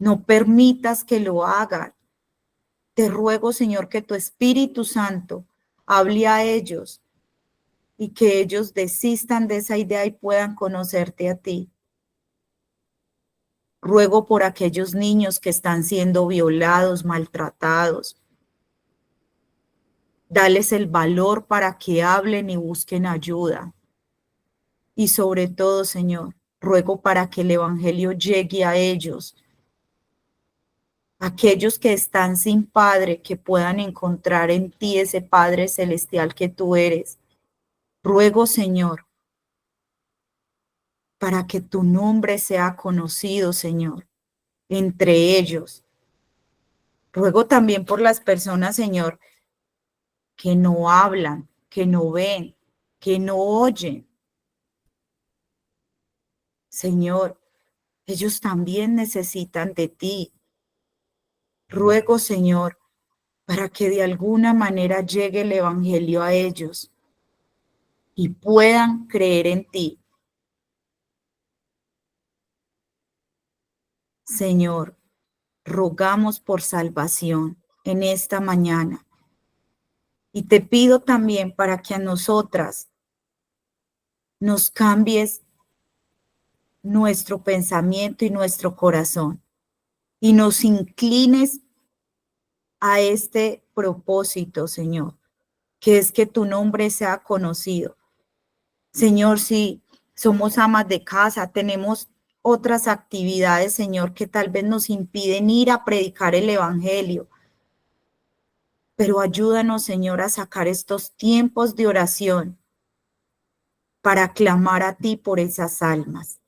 No permitas que lo hagan. Te ruego, Señor, que tu Espíritu Santo hable a ellos y que ellos desistan de esa idea y puedan conocerte a ti. Ruego por aquellos niños que están siendo violados, maltratados. Dales el valor para que hablen y busquen ayuda. Y sobre todo, Señor, ruego para que el Evangelio llegue a ellos. Aquellos que están sin Padre, que puedan encontrar en ti ese Padre celestial que tú eres. Ruego, Señor, para que tu nombre sea conocido, Señor, entre ellos. Ruego también por las personas, Señor, que no hablan, que no ven, que no oyen. Señor, ellos también necesitan de ti. Ruego, Señor, para que de alguna manera llegue el Evangelio a ellos y puedan creer en ti. Señor, rogamos por salvación en esta mañana. Y te pido también para que a nosotras nos cambies nuestro pensamiento y nuestro corazón y nos inclines a este propósito, Señor, que es que tu nombre sea conocido. Señor, si somos amas de casa, tenemos otras actividades, Señor, que tal vez nos impiden ir a predicar el Evangelio. Pero ayúdanos, Señor, a sacar estos tiempos de oración para clamar a ti por esas almas.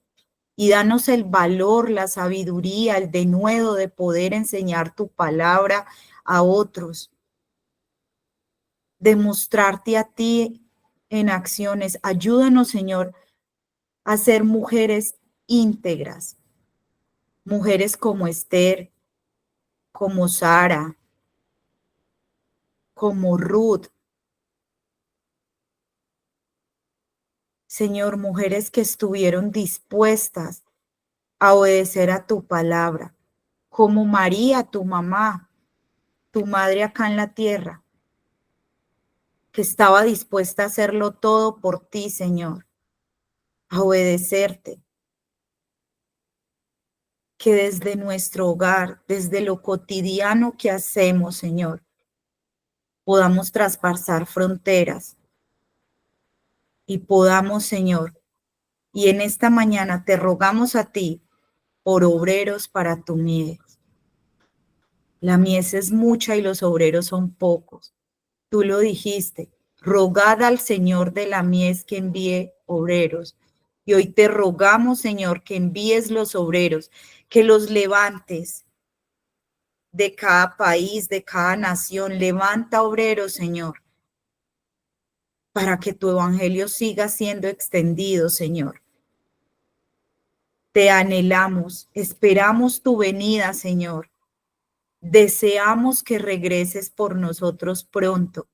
Y danos el valor, la sabiduría, el denuedo de poder enseñar tu palabra a otros. Demostrarte a ti en acciones. Ayúdanos, Señor, a ser mujeres íntegras. Mujeres como Esther, como Sara, como Ruth. Señor, mujeres que estuvieron dispuestas a obedecer a tu palabra, como María, tu mamá, tu madre acá en la tierra, que estaba dispuesta a hacerlo todo por ti, Señor, a obedecerte. Que desde nuestro hogar, desde lo cotidiano que hacemos, Señor, podamos traspasar fronteras y podamos, Señor, y en esta mañana te rogamos a ti por obreros para tu mies. La mies es mucha y los obreros son pocos. Tú lo dijiste, rogad al Señor de la mies que envíe obreros. Y hoy te rogamos, Señor, que envíes los obreros, que los levantes de cada país, de cada nación. Levanta obreros, Señor, para que tu evangelio siga siendo extendido, Señor. Te anhelamos, esperamos tu venida, Señor. Deseamos que regreses por nosotros pronto,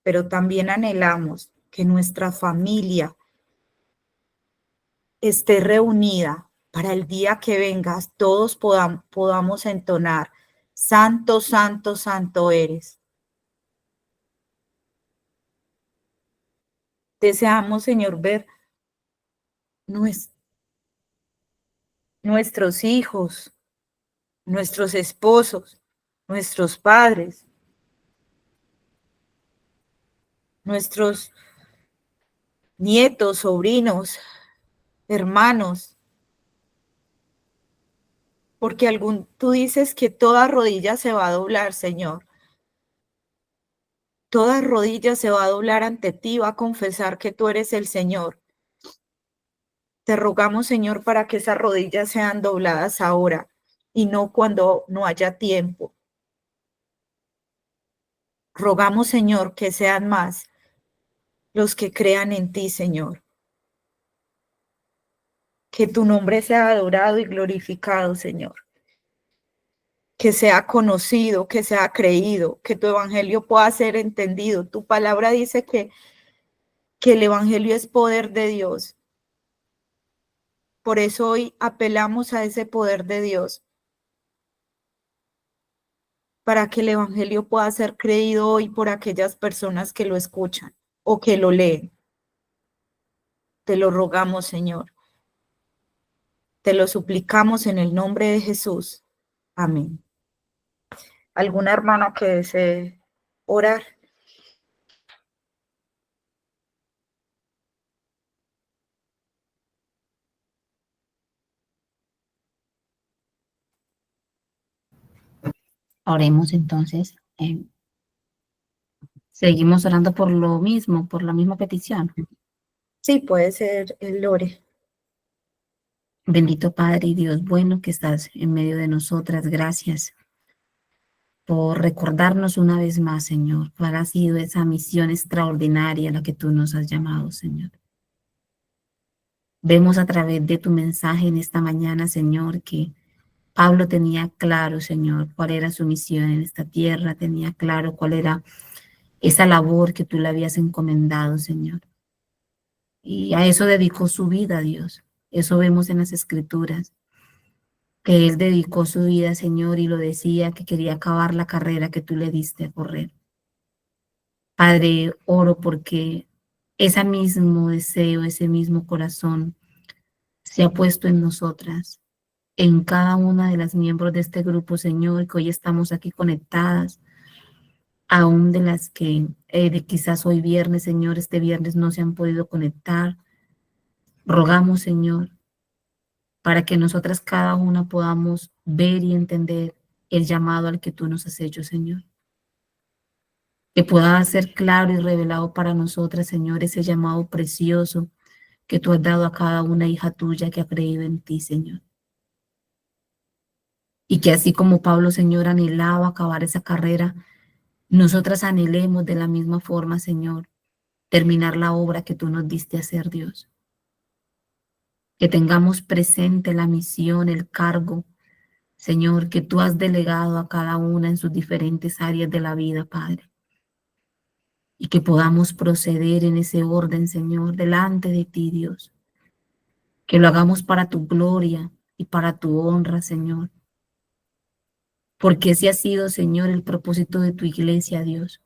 pero también anhelamos que nuestra familia esté reunida para el día que vengas, todos podamos entonar, Santo, Santo, Santo eres. Deseamos, Señor, ver nuestros hijos, nuestros esposos, nuestros padres, nuestros nietos, sobrinos, hermanos, porque tú dices que toda rodilla se va a doblar, Señor. Toda rodilla se va a doblar ante ti, va a confesar que tú eres el Señor. Te rogamos, Señor, para que esas rodillas sean dobladas ahora y no cuando no haya tiempo. Rogamos, Señor, que sean más los que crean en ti, Señor. Que tu nombre sea adorado y glorificado, Señor. Que sea conocido, que sea creído, que tu evangelio pueda ser entendido. Tu palabra dice que el evangelio es poder de Dios. Por eso hoy apelamos a ese poder de Dios, para que el evangelio pueda ser creído hoy por aquellas personas que lo escuchan o que lo leen. Te lo rogamos, Señor. Te lo suplicamos en el nombre de Jesús. Amén. ¿Alguna hermana que desee orar? Oremos entonces. Seguimos orando por lo mismo, por la misma petición. Sí, puede ser el lore. Bendito Padre y Dios bueno que estás en medio de nosotras. Gracias por recordarnos una vez más, Señor, cuál ha sido esa misión extraordinaria a la que tú nos has llamado, Señor. Vemos a través de tu mensaje en esta mañana, Señor, que Pablo tenía claro, Señor, cuál era su misión en esta tierra, tenía claro cuál era esa labor que tú le habías encomendado, Señor. Y a eso dedicó su vida, Dios. Eso vemos en las Escrituras, que él dedicó su vida, Señor, y lo decía, que quería acabar la carrera que tú le diste a correr. Padre, oro porque ese mismo deseo, ese mismo corazón se ha puesto en nosotras, en cada una de las miembros de este grupo, Señor, que hoy estamos aquí conectadas, aún de las que quizás hoy viernes, Señor, este viernes no se han podido conectar. Rogamos, Señor, para que nosotras cada una podamos ver y entender el llamado al que tú nos has hecho, Señor. Que pueda ser claro y revelado para nosotras, Señor, ese llamado precioso que tú has dado a cada una hija tuya que ha creído en ti, Señor. Y que así como Pablo, Señor, anhelaba acabar esa carrera, nosotras anhelemos de la misma forma, Señor, terminar la obra que tú nos diste a hacer, Dios. Que tengamos presente la misión, el cargo, Señor, que tú has delegado a cada una en sus diferentes áreas de la vida, Padre. Y que podamos proceder en ese orden, Señor, delante de ti, Dios. Que lo hagamos para tu gloria y para tu honra, Señor. Porque ese ha sido, Señor, el propósito de tu iglesia, Dios.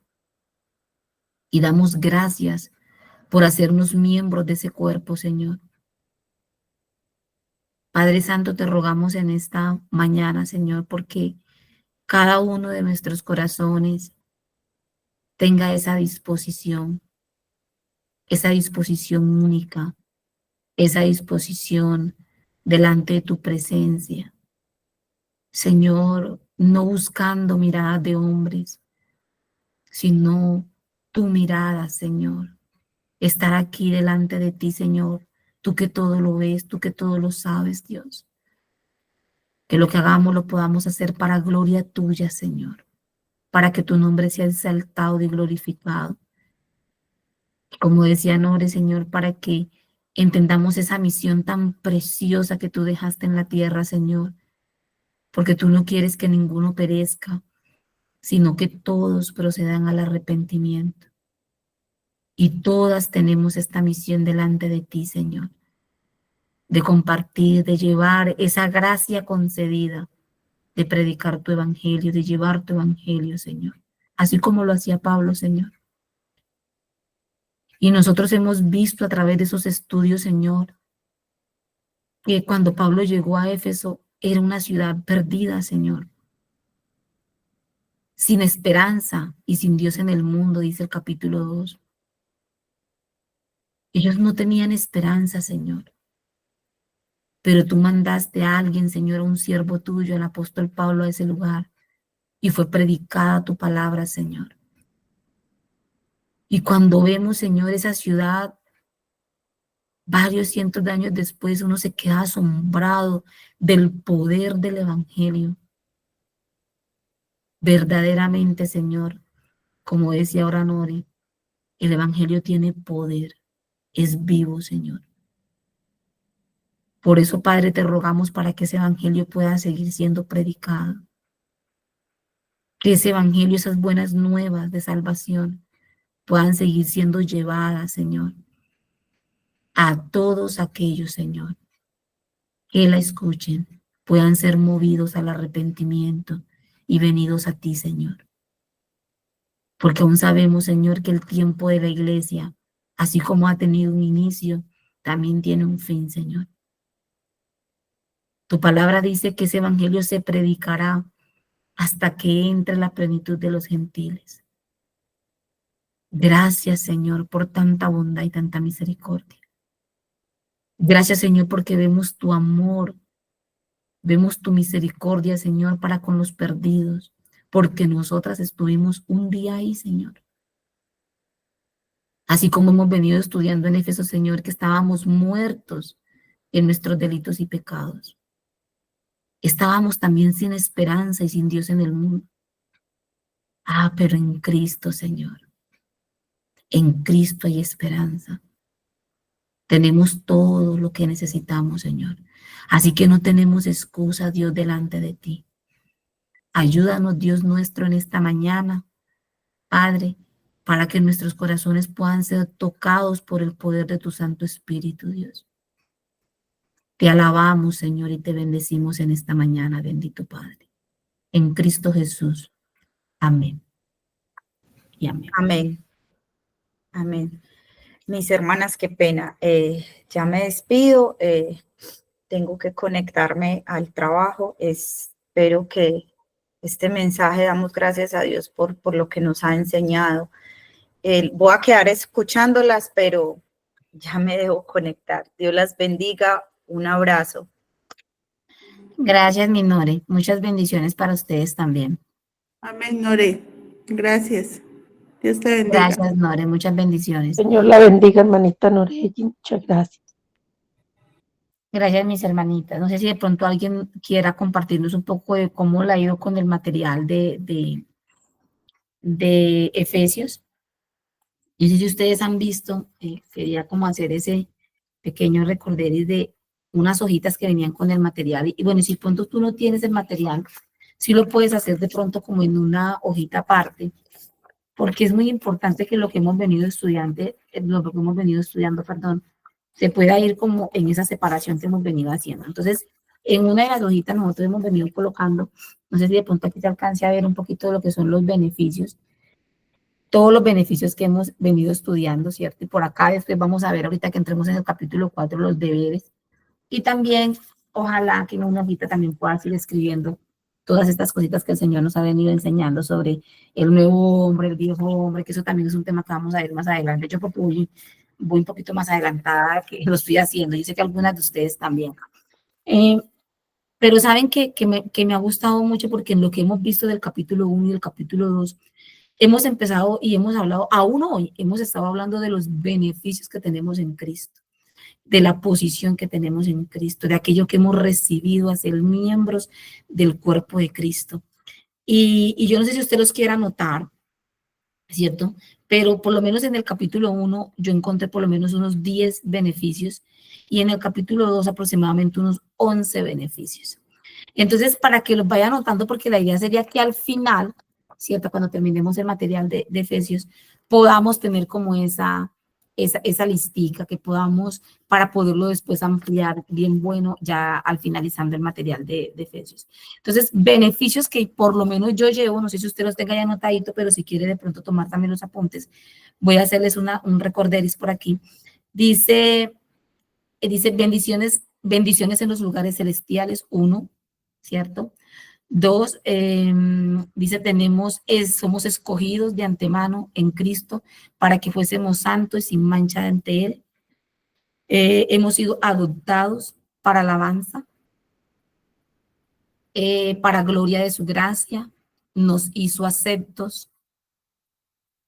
Y damos gracias por hacernos miembros de ese cuerpo, Señor. Padre Santo, te rogamos en esta mañana, Señor, porque cada uno de nuestros corazones tenga esa disposición única, esa disposición delante de tu presencia, Señor, no buscando miradas de hombres, sino tu mirada, Señor. Estar aquí delante de ti, Señor, tú que todo lo ves, tú que todo lo sabes, Dios. Que lo que hagamos lo podamos hacer para gloria tuya, Señor, para que tu nombre sea exaltado y glorificado. Como decía Nore, Señor, para que entendamos esa misión tan preciosa que tú dejaste en la tierra, Señor, porque tú no quieres que ninguno perezca, sino que todos procedan al arrepentimiento. Y todas tenemos esta misión delante de ti, Señor, de compartir, de llevar esa gracia concedida, de predicar tu evangelio, de llevar tu evangelio, Señor, así como lo hacía Pablo, Señor. Y nosotros hemos visto a través de esos estudios, Señor, que cuando Pablo llegó a Éfeso era una ciudad perdida, Señor, sin esperanza y sin Dios en el mundo, dice el capítulo 2. Ellos no tenían esperanza, Señor. Pero tú mandaste a alguien, Señor, a un siervo tuyo, el apóstol Pablo, a ese lugar, y fue predicada tu palabra, Señor. Y cuando vemos, Señor, esa ciudad, varios cientos de años después, uno se queda asombrado del poder del evangelio. Verdaderamente, Señor, como decía ahora Nori, el evangelio tiene poder, es vivo, Señor. Por eso, Padre, te rogamos para que ese evangelio pueda seguir siendo predicado. Que ese evangelio, esas buenas nuevas de salvación, puedan seguir siendo llevadas, Señor, a todos aquellos, Señor, que la escuchen, puedan ser movidos al arrepentimiento y venidos a ti, Señor. Porque aún sabemos, Señor, que el tiempo de la iglesia, así como ha tenido un inicio, también tiene un fin, Señor. Tu palabra dice que ese evangelio se predicará hasta que entre la plenitud de los gentiles. Gracias, Señor, por tanta bondad y tanta misericordia. Gracias, Señor, porque vemos tu amor, vemos tu misericordia, Señor, para con los perdidos, porque nosotras estuvimos un día ahí, Señor. Así como hemos venido estudiando en Éfeso, Señor, que estábamos muertos en nuestros delitos y pecados. Estábamos también sin esperanza y sin Dios en el mundo. Ah, pero en Cristo, Señor, en Cristo hay esperanza. Tenemos todo lo que necesitamos, Señor. Así que no tenemos excusa, Dios, delante de ti. Ayúdanos, Dios nuestro, en esta mañana, Padre, para que nuestros corazones puedan ser tocados por el poder de tu Santo Espíritu, Dios. Te alabamos, Señor, y te bendecimos en esta mañana, bendito Padre. En Cristo Jesús. Amén. Y amén. Amén. Amén. Mis hermanas, qué pena. Ya me despido. Tengo que conectarme al trabajo. Espero que este mensaje, damos gracias a Dios por lo que nos ha enseñado. Voy a quedar escuchándolas, pero ya me debo conectar. Dios las bendiga. Un abrazo. Gracias, mi Nore. Muchas bendiciones para ustedes también. Amén, Nore. Gracias. Dios te bendiga. Gracias, Nore. Muchas bendiciones. Señor la bendiga, hermanita Norelli. Muchas gracias. Gracias, mis hermanitas. No sé si de pronto alguien quiera compartirnos un poco de cómo le ha ido con el material de Efesios. No sé si ustedes han visto, quería como hacer ese pequeño recorderis de unas hojitas que venían con el material. Y bueno, si de pronto tú no tienes el material, sí lo puedes hacer de pronto como en una hojita aparte, porque es muy importante que lo que hemos venido estudiando, se pueda ir como en esa separación que hemos venido haciendo. Entonces, en una de las hojitas nosotros hemos venido colocando, no sé si de pronto aquí te alcance a ver un poquito de lo que son los beneficios, todos los beneficios que hemos venido estudiando, ¿cierto? Y por acá después vamos a ver ahorita que entremos en el capítulo 4, los deberes. Y también, ojalá que en una hojita también puedas ir escribiendo todas estas cositas que el Señor nos ha venido enseñando sobre el nuevo hombre, el viejo hombre, que eso también es un tema que vamos a ver más adelante. Yo porque voy un poquito más adelantada que lo estoy haciendo. Yo sé que algunas de ustedes también. Pero saben que me ha gustado mucho porque en lo que hemos visto del capítulo 1 y del capítulo 2, hemos empezado y hemos hablado, aún hoy, hemos estado hablando de los beneficios que tenemos en Cristo, de la posición que tenemos en Cristo, de aquello que hemos recibido a ser miembros del cuerpo de Cristo. Y yo no sé si usted los quiera anotar, ¿cierto? Pero por lo menos en el capítulo 1 yo encontré por lo menos unos 10 beneficios y en el capítulo 2 aproximadamente unos 11 beneficios. Entonces, para que los vaya anotando, porque la idea sería que al final, ¿cierto? Cuando terminemos el material de Efesios, podamos tener como esa listica que podamos, para poderlo después ampliar bien bueno, ya al finalizando el material de Efesios. Entonces, beneficios que por lo menos yo llevo, no sé si usted los tenga ya anotadito, pero si quiere de pronto tomar también los apuntes, voy a hacerles un recorderis por aquí. Dice bendiciones en los lugares celestiales, 1, ¿cierto? 2, dice, somos escogidos de antemano en Cristo para que fuésemos santos y sin mancha ante Él. Hemos sido adoptados para alabanza, para gloria de su gracia, nos hizo aceptos.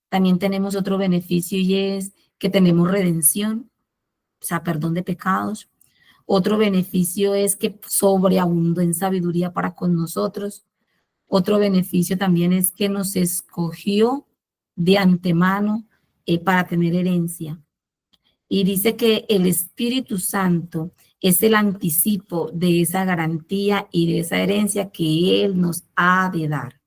También tenemos otro beneficio y es que tenemos redención, o sea, perdón de pecados. Otro beneficio es que sobreabundó en sabiduría para con nosotros. Otro beneficio también es que nos escogió de antemano para tener herencia. Y dice que el Espíritu Santo es el anticipo de esa garantía y de esa herencia que Él nos ha de dar.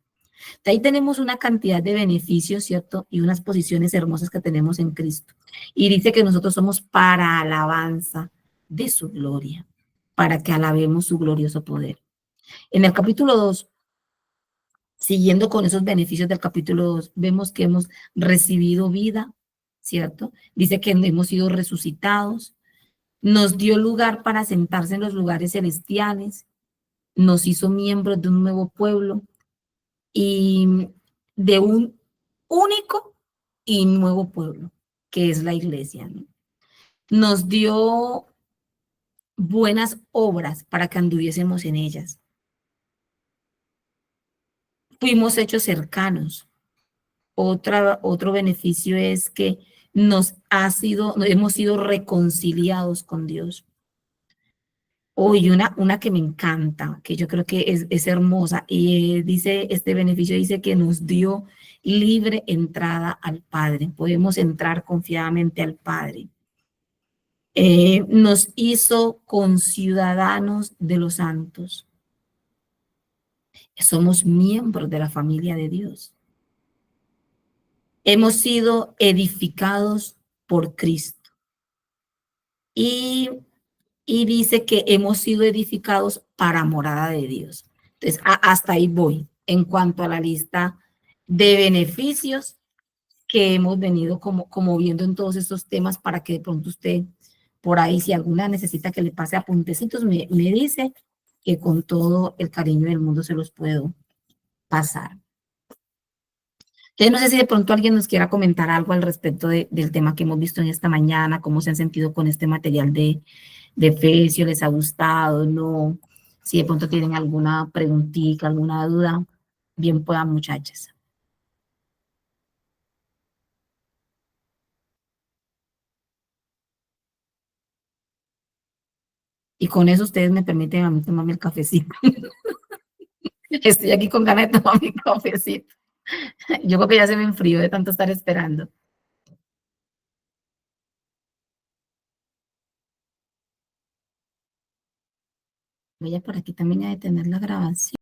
De ahí tenemos una cantidad de beneficios, ¿cierto? Y unas posiciones hermosas que tenemos en Cristo. Y dice que nosotros somos para alabanza de su gloria, para que alabemos su glorioso poder. En el capítulo 2, siguiendo con esos beneficios del capítulo 2, vemos que hemos recibido vida, ¿cierto? Dice que hemos sido resucitados, nos dio lugar para sentarse en los lugares celestiales, nos hizo miembros de un nuevo pueblo y de un único y nuevo pueblo, que es la iglesia, ¿no? Nos dio buenas obras para que anduviésemos en ellas. Fuimos hechos cercanos. Otro beneficio es que hemos sido reconciliados con Dios. Hoy una que me encanta, que yo creo que es hermosa, y dice, este beneficio dice que nos dio libre entrada al Padre. Podemos entrar confiadamente al Padre. Nos hizo conciudadanos de los santos. Somos miembros de la familia de Dios. Hemos sido edificados por Cristo. Y dice que hemos sido edificados para morada de Dios. Entonces, hasta ahí voy en cuanto a la lista de beneficios que hemos venido como viendo en todos estos temas, para que de pronto usted, por ahí, si alguna necesita que le pase apuntecitos, me dice, que con todo el cariño del mundo se los puedo pasar. Entonces, no sé si de pronto alguien nos quiera comentar algo al respecto del tema que hemos visto en esta mañana, cómo se han sentido con este material de Efesios, les ha gustado, no, si de pronto tienen alguna preguntita, alguna duda, bien puedan, muchachas. Y con eso ustedes me permiten a mí tomarme el cafecito. Estoy aquí con ganas de tomar mi cafecito. Yo creo que ya se me enfrió de tanto estar esperando. Voy a por aquí también a detener la grabación.